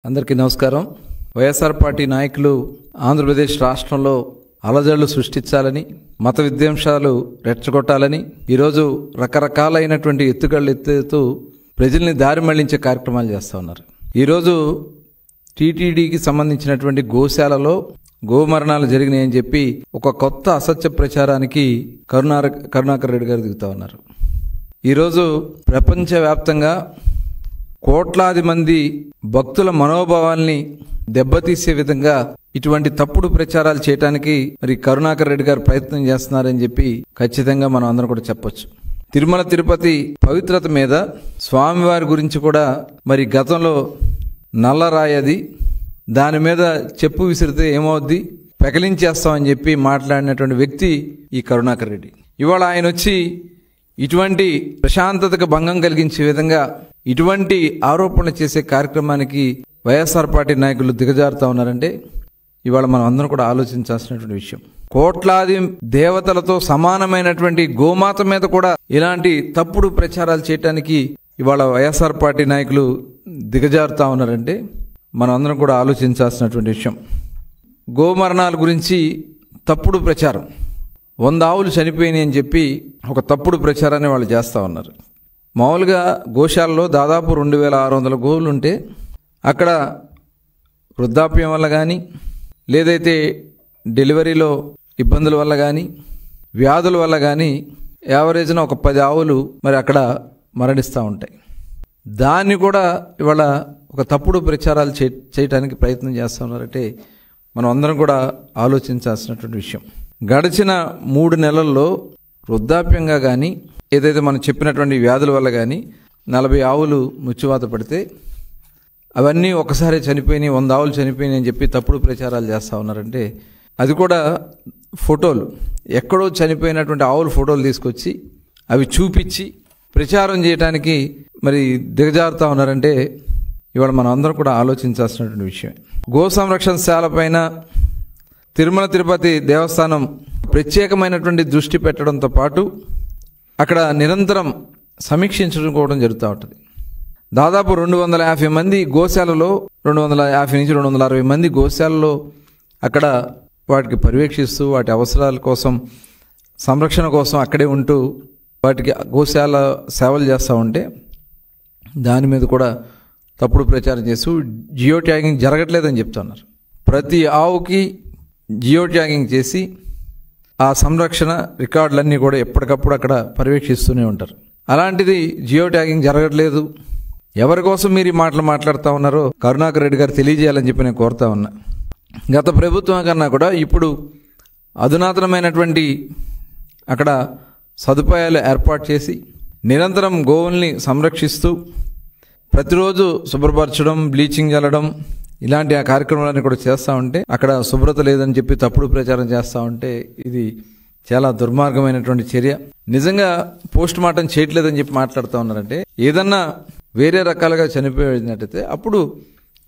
అందరికీ నమస్కారం. వైఎస్ఆర్ పార్టీ నాయకులు ఆంధ్రప్రదేశ్ రాష్ట్రంలో అలజడులు సృష్టించాలని, మత విద్వేషాలు రెచ్చగొట్టాలని ఈరోజు రకరకాలైనటువంటి ఎత్తుగళ్ళు ఎత్తుతూ ప్రజల్ని దారి మళ్లించే కార్యక్రమాలు చేస్తూ ఉన్నారు. ఈరోజు టీటీడీకి సంబంధించినటువంటి గోశాలలో గోమరణాలు జరిగినాయని చెప్పి ఒక కొత్త అసత్య ప్రచారానికి కరుణాకర్ రెడ్డి గారు దిగుతూ ఉన్నారు. ఈరోజు ప్రపంచవ్యాప్తంగా కోట్లాది మంది భక్తుల మనోభావాల్ని దెబ్బతీసే విధంగా ఇటువంటి తప్పుడు ప్రచారాలు చేయడానికి మరి కరుణాకర్ రెడ్డి గారు ప్రయత్నం చేస్తున్నారని చెప్పి ఖచ్చితంగా మనం అందరం కూడా చెప్పొచ్చు. తిరుమల తిరుపతి పవిత్రత మీద స్వామివారి గురించి కూడా మరి గతంలో నల్లరాయది, దాని మీద చెప్పు విసిరితే ఏమవుద్ది, పెకలించేస్తామని చెప్పి మాట్లాడినటువంటి వ్యక్తి ఈ కరుణాకర్ రెడ్డి. ఇవాళ ఆయన వచ్చి ఇటువంటి ప్రశాంతతకు భంగం కలిగించే విధంగా ఇటువంటి ఆరోపణలు చేసే కార్యక్రమానికి వైఎస్ఆర్ పార్టీ నాయకులు దిగజారుతా ఉన్నారంటే ఇవాళ మనం అందరం కూడా ఆలోచించాల్సినటువంటి విషయం. కోట్లాది దేవతలతో సమానమైనటువంటి గోమాత మీద కూడా ఇలాంటి తప్పుడు ప్రచారాలు చేయడానికి ఇవాళ వైఎస్ఆర్ పార్టీ నాయకులు దిగజారుతా ఉన్నారంటే మనం అందరం కూడా ఆలోచించాల్సినటువంటి విషయం. గోమరణాల గురించి తప్పుడు ప్రచారం, 100 ఆవులు చనిపోయినాయి అని చెప్పి ఒక తప్పుడు ప్రచారాన్ని వాళ్ళు చేస్తూ ఉన్నారు. మామూలుగా గోశాలలో దాదాపు 2600 గోవులు ఉంటే అక్కడ వృద్ధాప్యం వల్ల కానీ, లేదైతే డెలివరీలో ఇబ్బందుల వల్ల కానీ, వ్యాధుల వల్ల కానీ యావరేజ్న ఒక 10 ఆవులు మరి అక్కడ మరణిస్తూ ఉంటాయి. దాన్ని కూడా ఇవాళ ఒక తప్పుడు ప్రచారాలు చేయడానికి ప్రయత్నం చేస్తూ ఉన్నారంటే మనం అందరం కూడా ఆలోచించాల్సినటువంటి విషయం. గడిచిన 3 నెలల్లో వృద్ధాప్యంగా కానీ, ఏదైతే మనం చెప్పినటువంటి వ్యాధుల వల్ల కానీ 40 ఆవులు మృత్యువాత పడితే అవన్నీ ఒకసారి చనిపోయినాయి, 100 ఆవులు చనిపోయినాయి అని చెప్పి తప్పుడు ప్రచారాలు చేస్తూ ఉన్నారంటే అది కూడా ఫోటోలు, ఎక్కడో చనిపోయినటువంటి ఆవుల ఫోటోలు తీసుకొచ్చి అవి చూపించి ప్రచారం చేయడానికి మరి దిగజారుతూ ఉన్నారంటే ఇవాళ మనం అందరం కూడా ఆలోచించాల్సినటువంటి విషయం. గో సంరక్షణశాల పైన తిరుమల తిరుపతి దేవస్థానం ప్రత్యేకమైనటువంటి దృష్టి పెట్టడంతో పాటు అక్కడ నిరంతరం సమీక్షించుకోవడం జరుగుతూ ఉంటుంది. దాదాపు 250 మంది గోశాలలో, 250 నుంచి 260 మంది గోశాలలో అక్కడ వాటికి పర్యవేక్షిస్తూ వాటి అవసరాల కోసం, సంరక్షణ కోసం అక్కడే ఉంటూ వాటికి గోశాల సేవలు చేస్తూ ఉంటే దాని మీద కూడా తప్పుడు ప్రచారం చేస్తూ జియో ట్యాగింగ్ జరగట్లేదని చెప్తున్నారు. ప్రతి ఆవుకి జియో ట్యాగింగ్ చేసి ఆ సంరక్షణ రికార్డులన్నీ కూడా ఎప్పటికప్పుడు అక్కడ పర్యవేక్షిస్తూనే ఉంటారు. అలాంటిది జియో ట్యాగింగ్ జరగట్లేదు. ఎవరి కోసం మీరు ఈ మాటలు మాట్లాడుతూ ఉన్నారో కరుణాకర్ రెడ్డి గారు తెలియజేయాలని చెప్పి నేను కోరుతా ఉన్నా. గత ప్రభుత్వం కన్నా కూడా ఇప్పుడు అధునాతనమైనటువంటి అక్కడ సదుపాయాలు ఏర్పాటు చేసి నిరంతరం గోవుల్ని సంరక్షిస్తూ ప్రతిరోజు శుభ్రపరచడం, బ్లీచింగ్ చల్లడం, ఇలాంటి ఆ కార్యక్రమాలన్నీ కూడా చేస్తూ ఉంటే అక్కడ శుభ్రత లేదని చెప్పి తప్పుడు ప్రచారం చేస్తూ ఉంటే ఇది చాలా దుర్మార్గమైనటువంటి చర్య. నిజంగా పోస్ట్ మార్టం చేయట్లేదని చెప్పి మాట్లాడుతూ ఉన్నారంటే ఏదన్నా వేరే రకాలుగా చనిపోయినట్టయితే అప్పుడు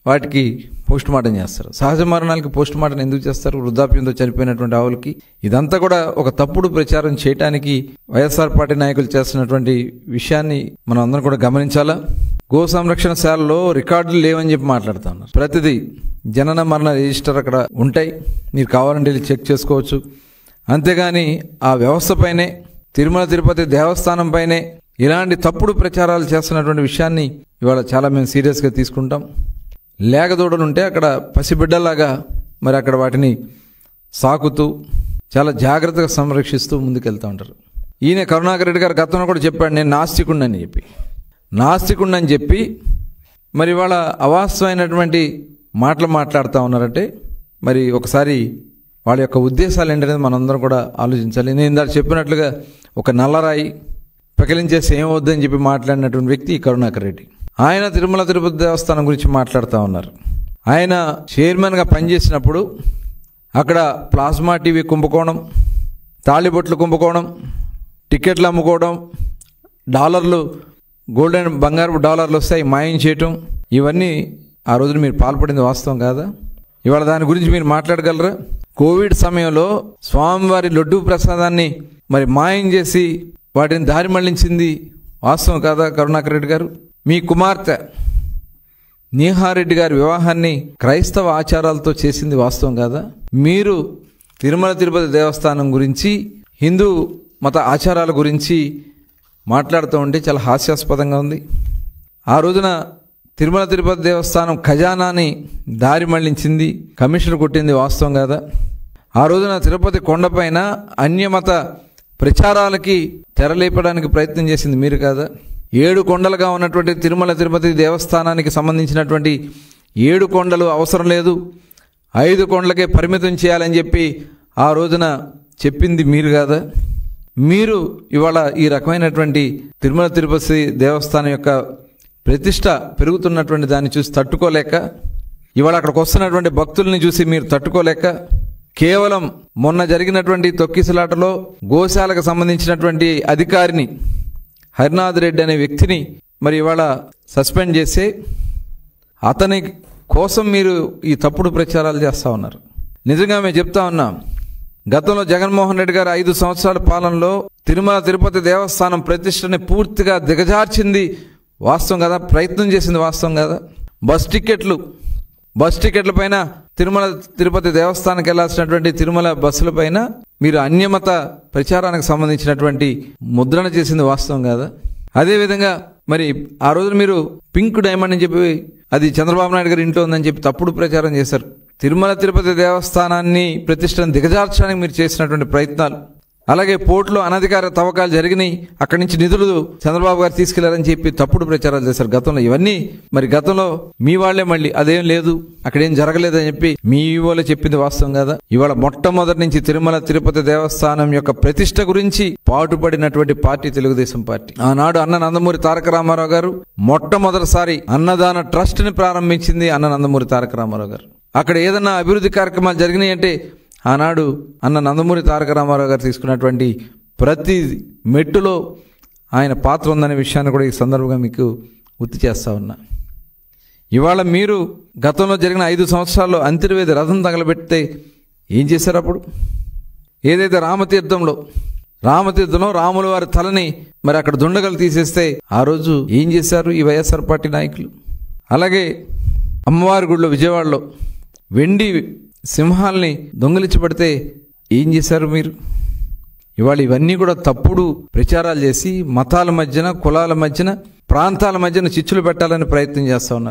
వాటికి పోస్ట్ మార్టం చేస్తారు. సహజ మరణాలకి పోస్ట్ మార్టం ఎందుకు చేస్తారు? వృద్ధాప్యంతో చనిపోయినటువంటి ఆవులకి. ఇదంతా కూడా ఒక తప్పుడు ప్రచారం చేయడానికి వైఎస్ఆర్ పార్టీ నాయకులు చేస్తున్నటువంటి విషయాన్ని మనం అందరం కూడా గమనించాలా. గో సంరక్షణశాలలో రికార్డులు లేవని చెప్పి మాట్లాడుతూ ఉన్నారు. ప్రతిదీ జనన మరణ రిజిస్టర్ అక్కడ ఉంటాయి, మీరు కావాలంటే వెళ్ళి చెక్ చేసుకోవచ్చు. అంతేగాని ఆ వ్యవస్థ పైనే, తిరుమల తిరుపతి దేవస్థానం పైనే ఇలాంటి తప్పుడు ప్రచారాలు చేస్తున్నటువంటి విషయాన్ని ఇవాళ చాలా మేము సీరియస్గా తీసుకుంటాం. లేగదూడలు ఉంటే అక్కడ పసిబిడ్డలాగా మరి అక్కడ వాటిని సాకుతూ చాలా జాగ్రత్తగా సంరక్షిస్తూ ముందుకెళ్తూ ఉంటారు. ఈయన కరుణాకర్ రెడ్డి గారు గతంలో కూడా చెప్పాడు, నేను నాస్తికుడిని చెప్పి మరి వాళ్ళ అవాస్తవమైనటువంటి మాటలు మాట్లాడుతూ ఉన్నారంటే మరి ఒకసారి వాళ్ళ యొక్క ఉద్దేశాలు ఏంటనేది మనందరం కూడా ఆలోచించాలి. నేను ఇందాక చెప్పినట్లుగా ఒక నల్లరాయి పెకలించేసి ఏమవుద్దని చెప్పి మాట్లాడినటువంటి వ్యక్తి కరుణాకర్ రెడ్డి. ఆయన తిరుమల తిరుపతి దేవస్థానం గురించి మాట్లాడుతూ ఉన్నారు. ఆయన చైర్మన్గా పనిచేసినప్పుడు అక్కడ ప్లాస్మా టీవీ కుంభకోణం, తాళిబొట్లు కుంభకోణం, టికెట్లు అమ్ముకోవడం, డాలర్లు, గోల్డెన్ బంగారు డాలర్లు వస్తాయి మాయం చేయటం, ఇవన్నీ ఆ రోజున మీరు పాల్పడింది వాస్తవం కాదా? ఇవాళ దాని గురించి మీరు మాట్లాడగలరా? కోవిడ్ సమయంలో స్వామివారి లడ్డూ ప్రసాదాన్ని మరి మాయం చేసి వాటిని దారి మళ్లించింది వాస్తవం కాదా కరుణాకర్ రెడ్డి గారు? మీ కుమార్తె నీహారెడ్డి గారి వివాహాన్ని క్రైస్తవ ఆచారాలతో చేసింది వాస్తవం కాదా? మీరు తిరుమల తిరుపతి దేవస్థానం గురించి, హిందూ మత ఆచారాల గురించి మాట్లాడుతూ ఉంటే చాలా హాస్యాస్పదంగా ఉంది. ఆ రోజున తిరుమల తిరుపతి దేవస్థానం ఖజానాని దారి మళ్లించింది, కమిషన్ కొట్టింది వాస్తవం కాదా? ఆ రోజున తిరుపతి కొండపైన అన్యమత ప్రచారాలకి తెరలేపడానికి ప్రయత్నం చేసింది మీరు కాదా? 7 కొండలుగా ఉన్నటువంటి తిరుమల తిరుపతి దేవస్థానానికి సంబంధించినటువంటి 7 కొండలు అవసరం లేదు, 5 కొండలకే పరిమితం చేయాలని చెప్పి ఆ రోజున చెప్పింది మీరు కాదా? మీరు ఇవాళ ఈ రకమైనటువంటి తిరుమల తిరుపతి దేవస్థానం యొక్క ప్రతిష్ట పెరుగుతున్నటువంటి దాన్ని చూసి తట్టుకోలేక, ఇవాళ అక్కడికి వస్తున్నటువంటి భక్తుల్ని చూసి మీరు తట్టుకోలేక, కేవలం మొన్న జరిగినటువంటి తొక్కిసలాటలో గోశాలకు సంబంధించినటువంటి అధికారిని హరినాథ్ రెడ్డి అనే వ్యక్తిని మరి ఇవాళ సస్పెండ్ చేసి అతని కోసం మీరు ఈ తప్పుడు ప్రచారాలు చేస్తూ ఉన్నారు. నిజంగా మేము చెప్తా ఉన్నాం, గతంలో జగన్మోహన్ రెడ్డి గారు 5 సంవత్సరాల పాలనలో తిరుమల తిరుపతి దేవస్థానం ప్రతిష్టని పూర్తిగా దిగజార్చింది వాస్తవం కదా? ప్రయత్నం చేసింది వాస్తవం కదా? బస్ టికెట్ల పైన తిరుమల తిరుపతి దేవస్థానానికి వెళ్లాల్సినటువంటి తిరుమల బస్సుల పైన మీరు అన్యమత ప్రచారానికి సంబంధించినటువంటి ముద్రణ చేసింది వాస్తవం కాదా? అదేవిధంగా మరి ఆ రోజు మీరు పింక్ డైమండ్ అని చెప్పి అది చంద్రబాబు నాయుడు గారి ఇంట్లో ఉందని చెప్పి తప్పుడు ప్రచారం చేశారు. తిరుమల తిరుపతి దేవస్థానాన్ని ప్రతిష్టను దిగజార్చడానికి మీరు చేసినటువంటి ప్రయత్నాలు, అలాగే పోర్టులో అనధికార తవ్వకాలు జరిగినాయి, అక్కడి నుంచి నిధులు చంద్రబాబు గారు తీసుకెళ్లారని చెప్పి తప్పుడు ప్రచారాలు చేశారు గతంలో. ఇవన్నీ మరి గతంలో మీ వాళ్లే మళ్ళీ అదేం లేదు, అక్కడేం జరగలేదని చెప్పి మీ వాళ్ళే చెప్పింది వాస్తవం కదా? ఇవాళ మొట్టమొదటి నుంచి తిరుమల తిరుపతి దేవస్థానం యొక్క ప్రతిష్ట గురించి పాటుపడినటువంటి పార్టీ తెలుగుదేశం పార్టీ. ఆనాడు అన్న నందమూరి తారక రామారావు గారు మొట్టమొదటిసారి అన్నదాన ట్రస్ట్ ని ప్రారంభించింది అన్న నందమూరి తారక రామారావు గారు. అక్కడ ఏదన్నా అభివృద్ధి కార్యక్రమాలు జరిగినాయి అంటే ఆనాడు అన్న నందమూరి తారక రామారావు గారు తీసుకున్నటువంటి ప్రతి మెట్టులో ఆయన పాత్ర ఉందనే విషయాన్ని కూడా ఈ సందర్భంగా మీకు గుర్తు చేస్తా ఉన్నా. ఇవాళ మీరు గతంలో జరిగిన 5 సంవత్సరాల్లో అంతర్వేది రథం తగలబెడితే ఏం చేశారు? అప్పుడు ఏదైతే రామతీర్థంలో రాముల వారి తలని మరి అక్కడ దుండగలు తీసేస్తే ఆ రోజు ఏం చేశారు ఈ వైఎస్ఆర్ పార్టీ నాయకులు? అలాగే అమ్మవారి గుడిలో విజయవాడలో వెండి సింహాల్ని దొంగిలించబడితే ఏం చేశారు మీరు? ఇవాళ ఇవన్నీ కూడా తప్పుడు ప్రచారాలు చేసి మతాల మధ్యన, కులాల మధ్యన, ప్రాంతాల మధ్యన చిచ్చులు పెట్టాలని ప్రయత్నం చేస్తూ ఉన్నారు.